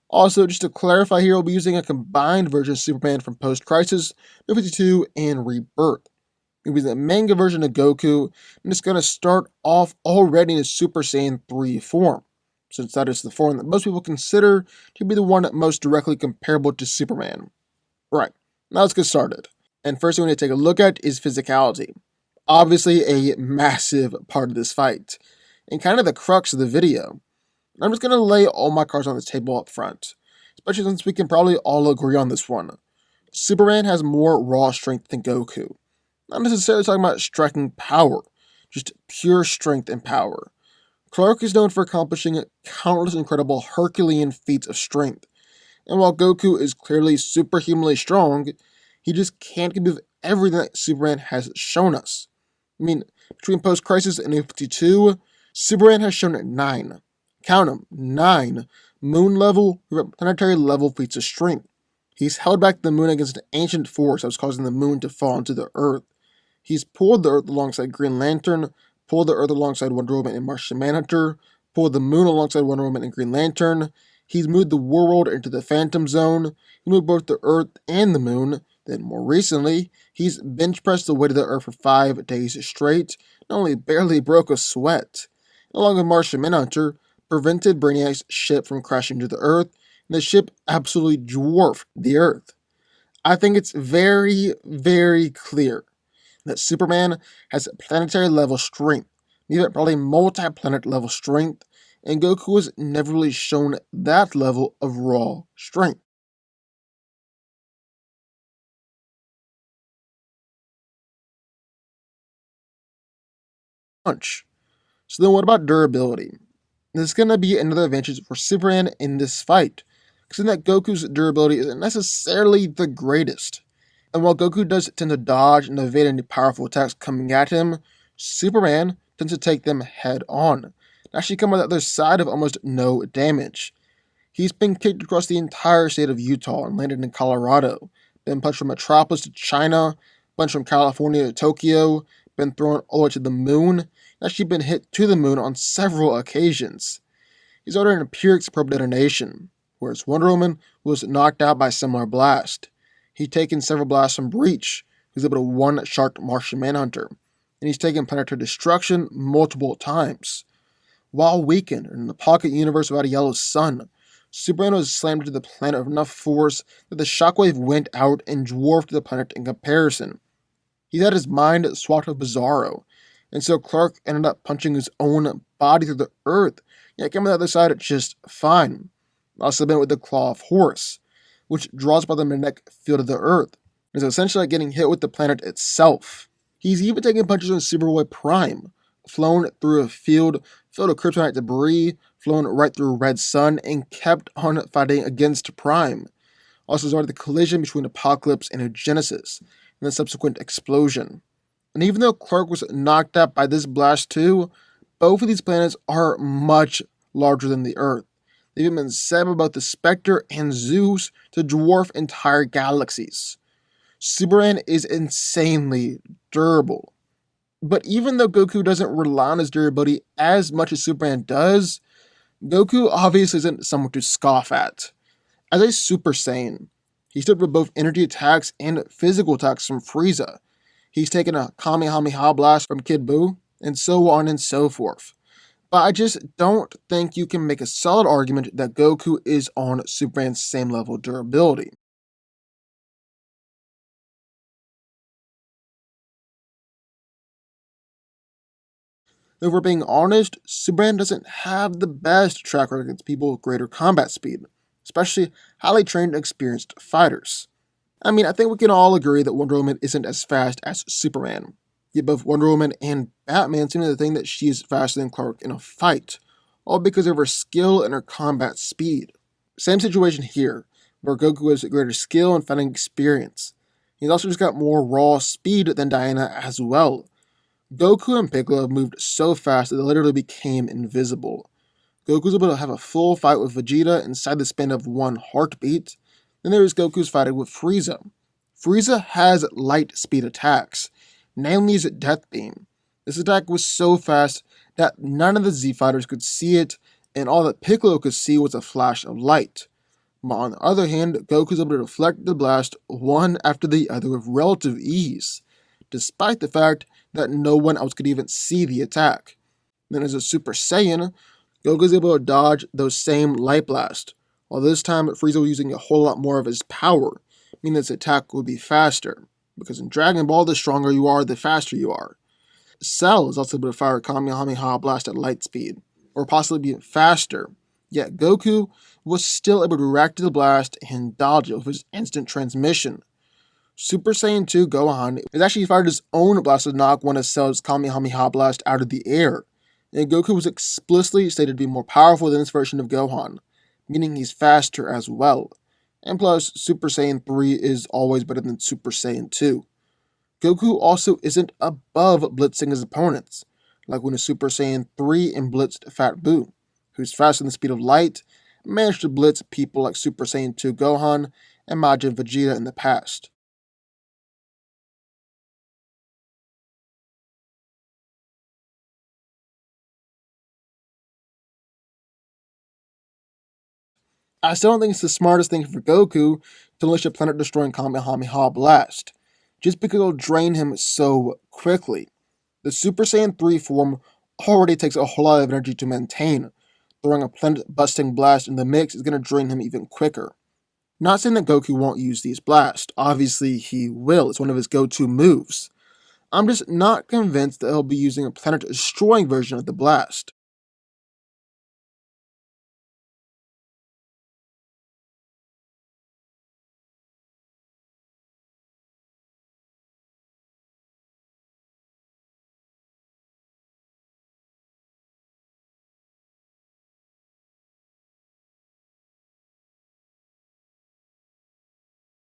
Also, just to clarify here, we'll be using a combined version of Superman from Post-Crisis, New 52, and Rebirth. We'll be the manga version of Goku, and it's going to start off already in a Super Saiyan 3 form, since that is the form that most people consider to be the one most directly comparable to Superman. Right, now let's get started. And first thing we need to take a look at is physicality. Obviously a massive part of this fight, and kind of the crux of the video. I'm just going to lay all my cards on the table up front, especially since we can probably all agree on this one. Superman has more raw strength than Goku. Not necessarily talking about striking power, just pure strength and power. Clark is known for accomplishing countless incredible Herculean feats of strength, and while Goku is clearly superhumanly strong, he just can't give everything that Superman has shown us. I mean, between Post-Crisis and New 52, Superman has shown 9, count them, 9 moon-level, planetary level feats of strength. He's held back the moon against an ancient force that was causing the moon to fall into the earth. He's pulled the Earth alongside Green Lantern, pulled the Earth alongside Wonder Woman and Martian Manhunter, pulled the Moon alongside Wonder Woman and Green Lantern. He's moved the world into the Phantom Zone. He moved both the Earth and the Moon. Then more recently, he's bench pressed the weight of the Earth for 5 days straight, and only barely broke a sweat. Along with Martian Manhunter, prevented Brainiac's ship from crashing to the Earth, and the ship absolutely dwarfed the Earth. I think it's very, very clear that Superman has planetary level strength, even probably multi-planet level strength, and Goku has never really shown that level of raw strength. Punch. So then what about durability? This is going to be another advantage for Superman in this fight, because in that Goku's durability isn't necessarily the greatest. And while Goku does tend to dodge and evade any powerful attacks coming at him, Superman tends to take them head on, and actually come on the other side of almost no damage. He's been kicked across the entire state of Utah and landed in Colorado, been punched from Metropolis to China, punched from California to Tokyo, been thrown all the way to the moon, and actually been hit to the moon on several occasions. He's ordered an Pyrrhic probe detonation, whereas Wonder Woman was knocked out by a similar blast. He's taken several blasts from Breach, who's able to one-shot Martian Manhunter, and he's taken planetary destruction multiple times. While weakened in the pocket universe without a yellow sun, Superman was slammed into the planet with enough force that the shockwave went out and dwarfed the planet in comparison. He had his mind swapped with Bizarro, and so Clark ended up punching his own body through the earth, yet came on the other side just fine. Also been with the Claw of Horus, which draws by the magnetic field of the Earth, and is essentially like getting hit with the planet itself. He's even taken punches on Superboy Prime, flown through a field filled with kryptonite debris, flown right through Red Sun, and kept on fighting against Prime. Also started the collision between Apocalypse and Genesis, and the subsequent explosion. And even though Clark was knocked out by this blast too, both of these planets are much larger than the Earth. They've even been said about the Spectre and Zeus to dwarf entire galaxies. Superman is insanely durable. But even though Goku doesn't rely on his durability as much as Superman does, Goku obviously isn't someone to scoff at. As a Super Saiyan, he stood for both energy attacks and physical attacks from Frieza. He's taken a Kamehameha blast from Kid Buu, and so on and so forth. But I just don't think you can make a solid argument that Goku is on Superman's same level of durability. If we're being honest, Superman doesn't have the best track record against people with greater combat speed, especially highly trained and experienced fighters. I mean, I think we can all agree that Wonder Woman isn't as fast as Superman. Yet both Wonder Woman and Batman seem to think that she is faster than Clark in a fight, all because of her skill and her combat speed. Same situation here, where Goku has greater skill and fighting experience. He's also just got more raw speed than Diana as well. Goku and Piccolo moved so fast that they literally became invisible. Goku's able to have a full fight with Vegeta inside the span of one heartbeat. Then there is Goku's fighting with Frieza. Frieza has light speed attacks, namely his Death Beam. This attack was so fast that none of the Z fighters could see it, and all that Piccolo could see was a flash of light. But on the other hand, Goku's able to deflect the blast one after the other with relative ease, despite the fact that no one else could even see the attack. Then as a Super Saiyan, Goku's able to dodge those same light blasts, while this time Frieza was using a whole lot more of his power, meaning his attack would be faster, because in Dragon Ball, the stronger you are, the faster you are. Cell is also able to fire a Kamehameha blast at light speed, or possibly even faster, yet Goku was still able to react to the blast and dodge it with his instant transmission. Super Saiyan 2 Gohan has actually fired his own blast to knock one of Cell's Kamehameha blast out of the air, and Goku was explicitly stated to be more powerful than this version of Gohan, meaning he's faster as well. And plus, Super Saiyan 3 is always better than Super Saiyan 2. Goku also isn't above blitzing his opponents, like when a Super Saiyan 3 and blitzed Fat Buu, who's faster than the speed of light, managed to blitz people like Super Saiyan 2 Gohan and Majin Vegeta in the past. I still don't think it's the smartest thing for Goku to unleash a planet-destroying Kamehameha blast, just because it'll drain him so quickly. The Super Saiyan 3 form already takes a whole lot of energy to maintain. Throwing a planet-busting blast in the mix is going to drain him even quicker. Not saying that Goku won't use these blasts. Obviously, he will. It's one of his go-to moves. I'm just not convinced that he'll be using a planet-destroying version of the blast.